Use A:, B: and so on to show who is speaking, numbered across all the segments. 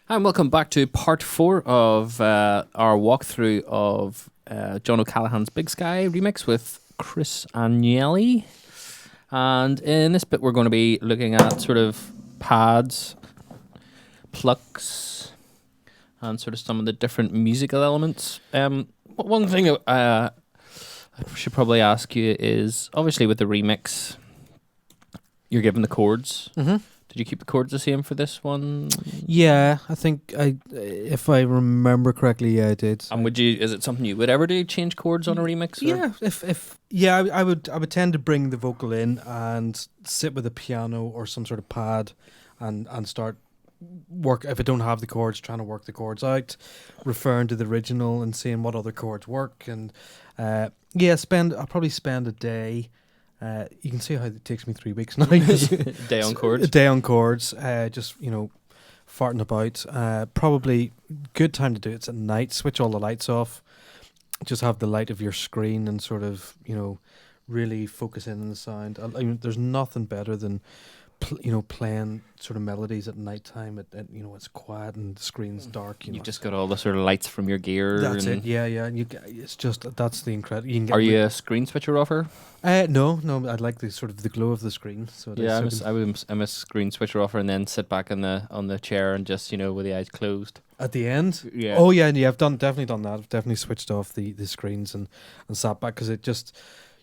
A: And welcome back to part 4 of our walkthrough of John O'Callaghan's Big Sky remix with Chris Agnelli. And in this bit, we're going to be looking at sort of pads, plucks, and sort of some of the different musical elements. One thing I should probably ask you is, obviously with the remix, you're given the chords.
B: Mm-hmm.
A: Did you keep the chords the same for this one?
B: Yeah, I think if I remember correctly, yeah, I did.
A: And is it something you would ever do, change chords on a remix? Or?
B: I would tend to bring the vocal in and sit with a piano or some sort of pad and start work, if I don't have the chords, trying to work the chords out, referring to the original and seeing what other chords work. And I'll probably spend a day. You can see how it takes me 3 weeks now.
A: Day on chords.
B: A day on chords. Just farting about. Probably good time to do it's at night. Switch all the lights off. Just have the light of your screen and sort of really focus in on the sound. I mean, there's nothing better than playing sort of melodies at night time. It's quiet and the screen's dark.
A: You've just got all the sort of lights from your gear.
B: That's it. Yeah. And it's just that's the incredible.
A: Are you a screen switcher offer?
B: No. I'd like the sort of the glow of the screen. So
A: I'm a screen switcher offer, and then sit back on the chair and just with the eyes closed
B: at the end.
A: Yeah.
B: Oh yeah. I've definitely done that. I've definitely switched off the screens and sat back because it just.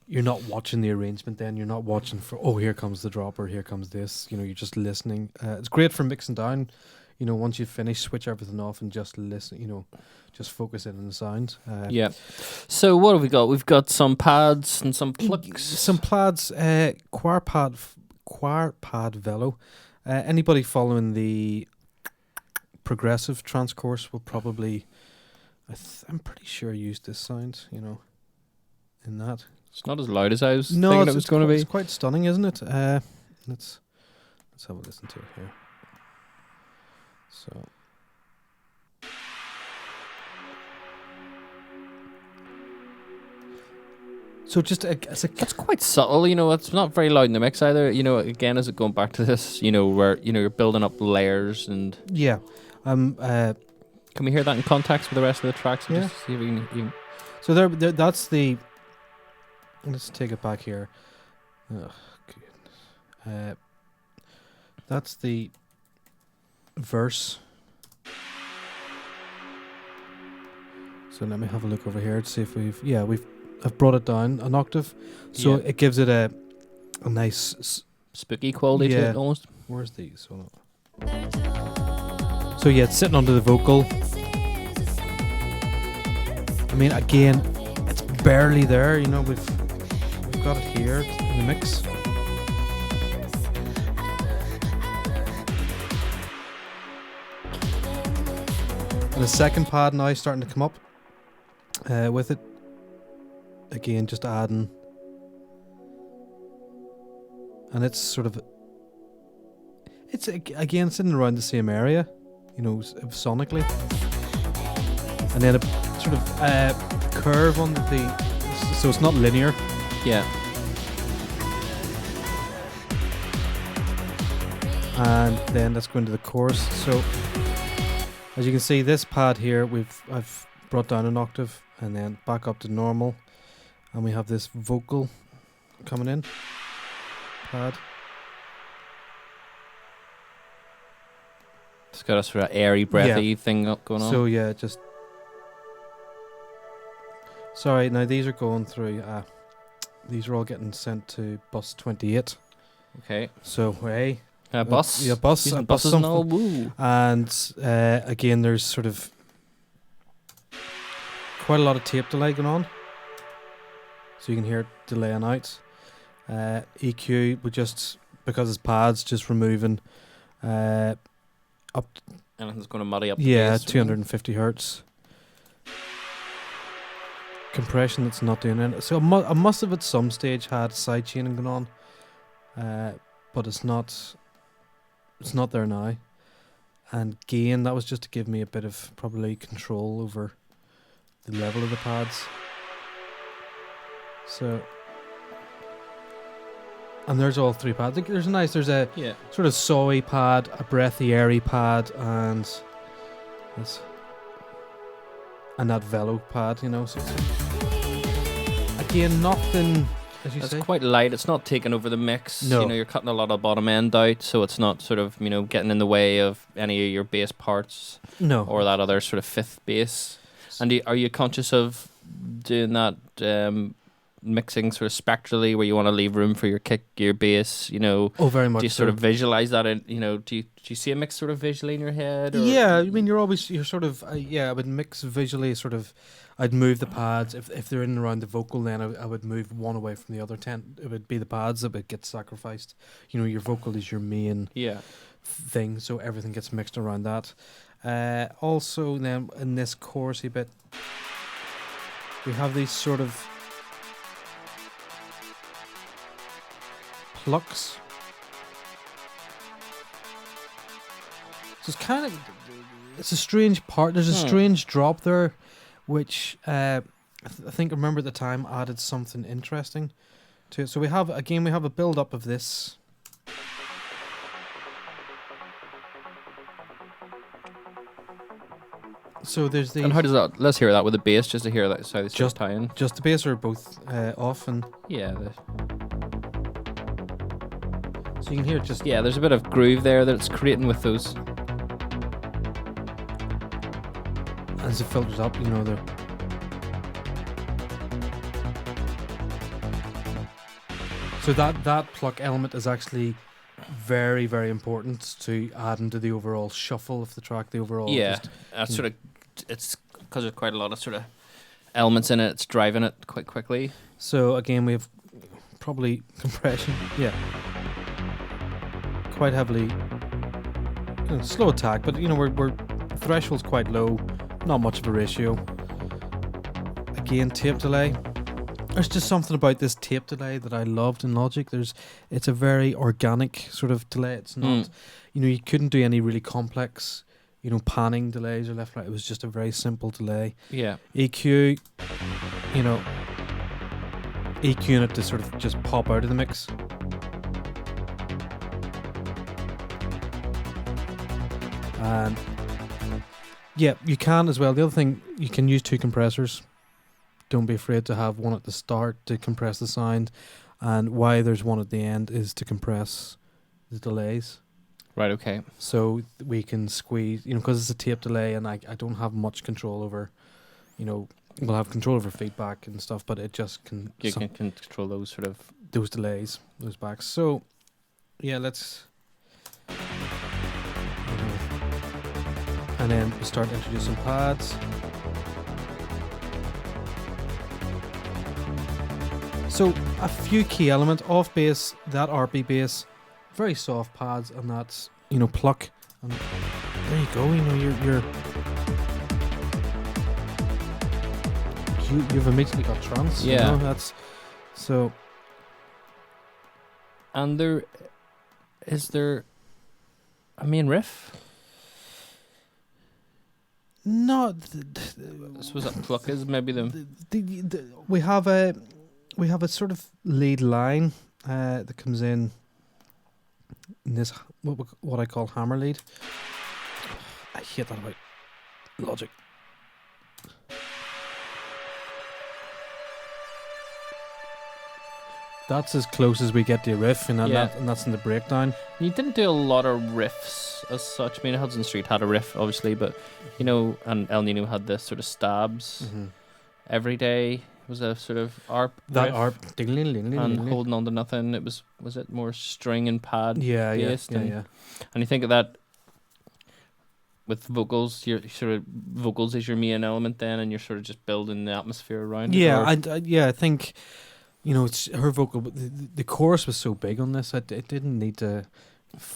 B: You're not watching the arrangement then. You're not watching for, here comes the drop or here comes this. You're just listening. It's great for mixing down. Once you've finished, switch everything off and just listen, just focus in on the sound.
A: Yeah. So what have we got? We've got some pads and some plucks.
B: Some pads, choir pad velo. Anybody following the progressive trance course will probably, I'm pretty sure use this sound, in that.
A: It's not as loud as I was thinking it was going to be.
B: It's quite stunning, isn't it? Let's have a listen to it here. So just
A: it's quite subtle, it's not very loud in the mix either. Again, is it going back to this, where you're building up layers and
B: yeah.
A: Can we hear that in context with the rest of the tracks?
B: Yeah.
A: Just see if we can.
B: So there, that's the. Let's take it back here. Oh, goodness. That's the verse. So let me have a look over here to see if I've brought it down an octave. So it gives it a nice
A: spooky quality to it almost.
B: Where's these? So yeah, it's sitting under the vocal. I mean, again, it's barely there. We've got it here in the mix. And the second pad now is starting to come up with it. Again, just adding. And it's sort of... It's, again, sitting around the same area, sonically. And then a sort of curve on so it's not linear.
A: Yeah.
B: And then let's go into the chorus. So as you can see, this pad here, I've brought down an octave and then back up to normal, and we have this vocal coming in pad.
A: It's got a sort of airy, breathy thing going on.
B: So yeah, just sorry. Now these are going through. These are all getting sent to bus 28.
A: Okay.
B: So hey.
A: Bus.
B: Yeah, bus.
A: Buses and all. Woo.
B: And again, there's sort of quite a lot of tape delay going on. So you can hear it delaying out. EQ, we just, because it's pads, just removing up.
A: Anything's going to muddy up.
B: Yeah,
A: the bass,
B: 250 hertz. Compression that's not doing it. So I must have at some stage had side chaining going on, but it's not there now. And gain, that was just to give me a bit of probably control over the level of the pads. So, and there's all three pads. There's a sort of sawy pad, a breathy, airy pad, and This and that velo pad, so again, nothing, as you
A: It's
B: say.
A: quite light. It's not taking over the mix.
B: No.
A: You're cutting a lot of bottom end out, so it's not sort of, getting in the way of any of your bass parts
B: No.
A: or that other sort of fifth bass. And are you conscious of doing that mixing sort of spectrally, where you want to leave room for your kick, your bass?
B: Oh, very much.
A: Do you sort of visualize that? Do you see a mix sort of visually in your head? Or?
B: Yeah, I mean, you're sort of I would mix visually. Sort of, I'd move the pads if they're in and around the vocal. Then I would move one away from the other. It would be the pads that would get sacrificed. Your vocal is your main thing, so everything gets mixed around that. Also, then in this chorusy bit, we have these sort of plucks. So it's a strange part. There's a strange drop there, which I think, remember at the time, added something interesting to it. So we have a build up of this. So there's the.
A: And how does that? Let's hear that with the bass, just to hear that. So it's
B: Just-
A: tie in.
B: Just the bass are both off, and
A: Yeah.
B: so you can hear it just.
A: Yeah, there's a bit of groove there that it's creating with those.
B: As it filters up, the. So that pluck element is actually very, very important to add into the overall shuffle of the track. The overall.
A: Yeah, that's sort of. It's because there's quite a lot of sort of elements in it. It's driving it quite quickly.
B: So again, we have probably compression. Yeah. Quite heavily. Slow attack, but we're threshold's quite low. Not much of a ratio. Again, tape delay. There's just something about this tape delay that I loved in Logic. It's a very organic sort of delay. It's not, you couldn't do any really complex, panning delays or left right. It was just a very simple delay.
A: Yeah.
B: EQ, EQing it to sort of just pop out of the mix. And yeah, you can as well. The other thing, you can use two compressors. Don't be afraid to have one at the start to compress the sound, and why there's one at the end is to compress the delays.
A: Right. Okay.
B: So we can squeeze, because it's a tape delay, and I don't have much control over, we'll have control over feedback and stuff, but it just can
A: You can control those sort of.
B: those delays, those backs. So yeah, let's. And then we start introducing pads. So a few key elements: off bass, that RP bass, very soft pads, and that's pluck. And there you go. You've immediately got trance.
A: Yeah.
B: That's so.
A: And is there a main riff?
B: Not.
A: I suppose that pluck is maybe the.
B: We have a sort of lead line that comes in this what I call hammer lead. I hate that about Logic. That's as close as we get to a riff, and that's in the breakdown.
A: You didn't do a lot of riffs as such. I mean, Hudson Street had a riff, obviously, but and El Nino had this sort of stabs.
B: Mm-hmm.
A: Every Day was a sort of ARP
B: That
A: riff,
B: ARP.
A: and Holding On to Nothing. It was it more string and pad?
B: Yeah.
A: And you think of that with vocals, your sort of vocals is your main element then, and you're sort of just building the atmosphere around it.
B: Yeah,
A: or-
B: I think it's her vocal, but the chorus was so big on this. It didn't need to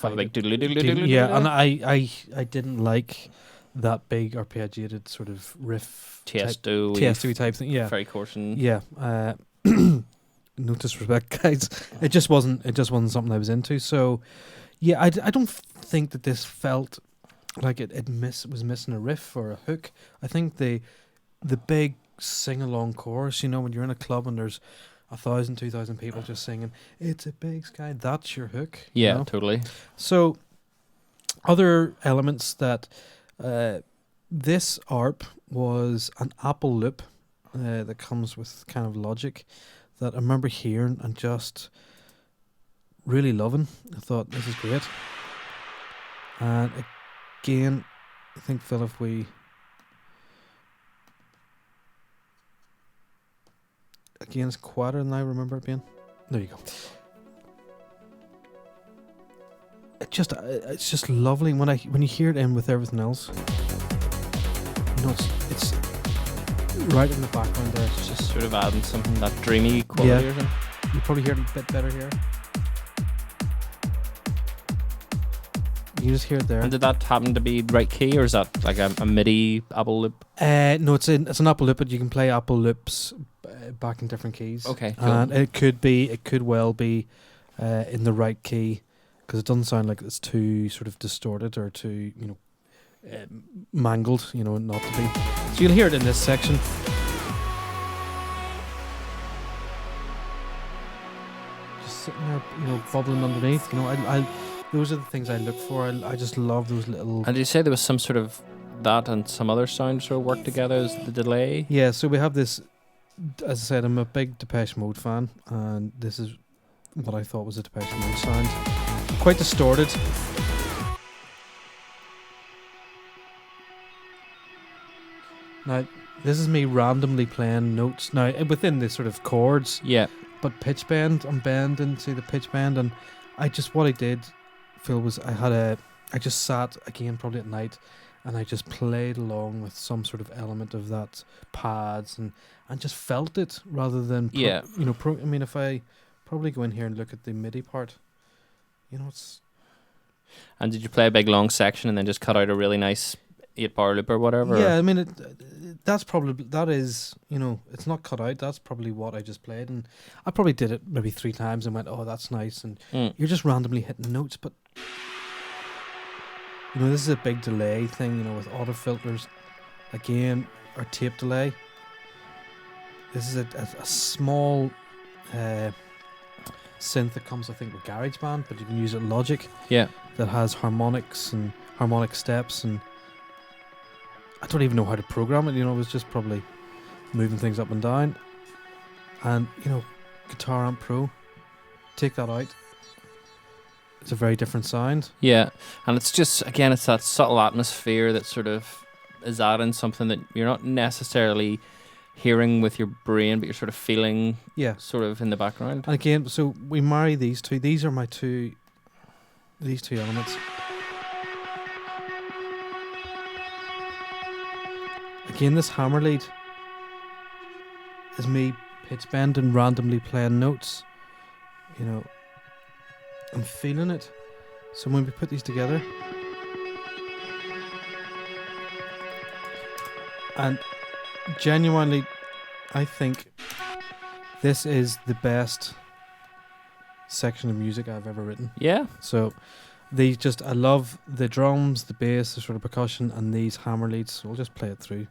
A: have a big doodly doodly
B: Didn't-
A: doodly.
B: yeah, and I didn't like that big arpeggiated sort of riff Tiesto type thing. Yeah,
A: very coarsen.
B: yeah. No disrespect, guys. It just wasn't something I was into. So yeah, I don't think that this felt like it was missing a riff or a hook. I think the big sing along chorus, when you're in a club and there's 1,000, 2,000 people just singing, "It's a Big Sky," that's your hook.
A: Yeah, totally.
B: So other elements that this ARP was an Apple loop that comes with kind of Logic that I remember hearing and just really loving. I thought, this is great. And again, I think, Phil, if we... Again, it's quieter than I remember it being. There you go. It's just lovely when you hear it in with everything else. You know, it's right in the background there.
A: It's just sort of adding something, that dreamy quality or something.
B: You probably hear it a bit better here. You just hear it there.
A: And did that happen to be right key, or is that like a MIDI Apple loop?
B: No, it's an Apple loop, but you can play Apple loops back in different keys.
A: Okay, cool.
B: And it could well be in the right key, because it doesn't sound like it's too sort of distorted or too, mangled, not to be. So you'll hear it in this section. Just sitting there, bubbling underneath. Those are the things I look for. I just love those little...
A: And did you say there was some sort of that and some other sounds sort of work together as the delay?
B: Yeah, so we have this... As I said, I'm a big Depeche Mode fan, and this is what I thought was a Depeche Mode sound. Quite distorted. Now, this is me randomly playing notes. Now, within the sort of chords.
A: Yeah.
B: But pitch bend, I'm bending to the pitch bend, and what I did, Phil, was I just sat, again, probably at night, and I just played along with some sort of element of that pads and just felt it rather than, if I probably go in here and look at the MIDI part, it's...
A: And did you play a big long section and then just cut out a really nice 8-bar loop or whatever?
B: Yeah, I mean, that is, it's not cut out. That's probably what I just played. And I probably did it maybe 3 times and went, oh, that's nice. And you're just randomly hitting notes. But, this is a big delay thing, with auto filters. Again, or tape delay. This is a small synth that comes, I think, with GarageBand, but you can use it in Logic.
A: Yeah.
B: That has harmonics and harmonic steps, and I don't even know how to program it. It was just probably moving things up and down. And Guitar Amp Pro, take that out. It's a very different sound.
A: Yeah, and it's just, again, it's that subtle atmosphere that sort of is adding something that you're not necessarily hearing with your brain, but you're sort of feeling sort of in the background.
B: And again, so we marry these two. These are these two elements. Again, this hammer lead is me pitch bending, randomly playing notes. I'm feeling it. So when we put these together, and genuinely, I think this is the best section of music I've ever written.
A: Yeah.
B: So I love the drums, the bass, the sort of percussion, and these hammer leads. So we'll just play it through.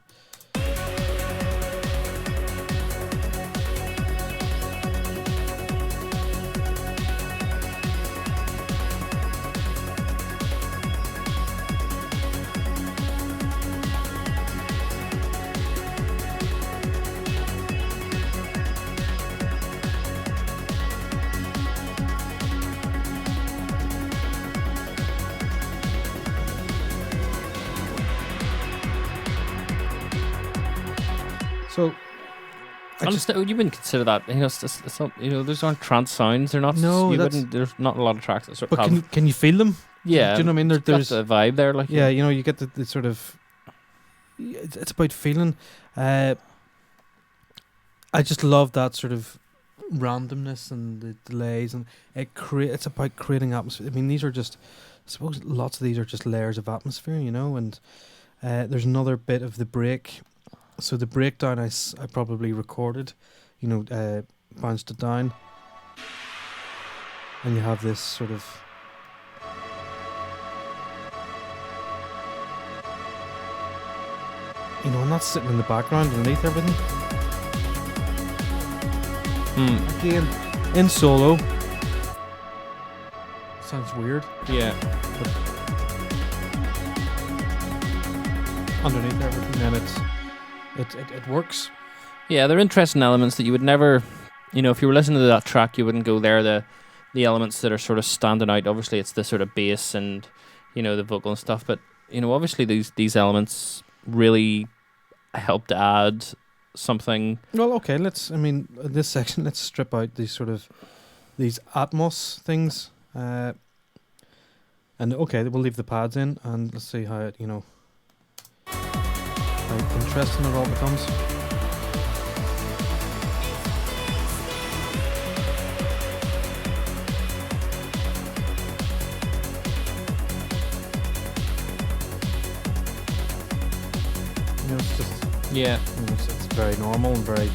B: So,
A: you wouldn't consider that, it's not, those aren't trance sounds. They're not.
B: No,
A: there's not a lot of tracks that sort of.
B: But can you feel them?
A: Yeah.
B: Do you know what I mean? There's
A: a vibe there, like.
B: Yeah, you get the sort of. It's about feeling. I just love that sort of randomness and the delays, and it's about creating atmosphere. I mean, these are just. I suppose lots of these are just layers of atmosphere, and there's another bit of the break. So the breakdown I probably recorded, bounced it down, and you have this sort of and that's sitting in the background underneath everything. Again, in solo, sounds weird.
A: Yeah.
B: But underneath everything, then it works.
A: Yeah, they're interesting elements that you would never, if you were listening to that track, you wouldn't go there. The elements that are sort of standing out. Obviously, it's the sort of bass and the vocal and stuff. But obviously these elements really help to add something.
B: Well, okay. In this section, let's strip out these Atmos things. And okay, we'll leave the pads in, and let's see how how interesting it all becomes. It's just it's very normal and very.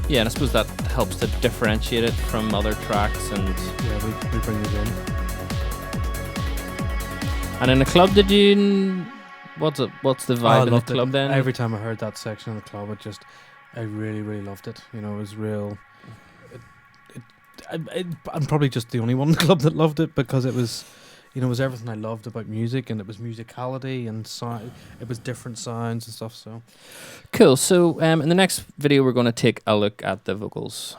A: Yeah, and I suppose that helps to differentiate it from other tracks. And
B: yeah, we bring these in.
A: And in the club, did you? What's the vibe in the club then?
B: Every time I heard that section in the club, I really, really loved it. It was real. I'm probably just the only one in the club that loved it, because it was, it was everything I loved about music, and it was musicality and sound. It was different sounds and stuff. So
A: cool. So in the next video, we're going to take a look at the vocals.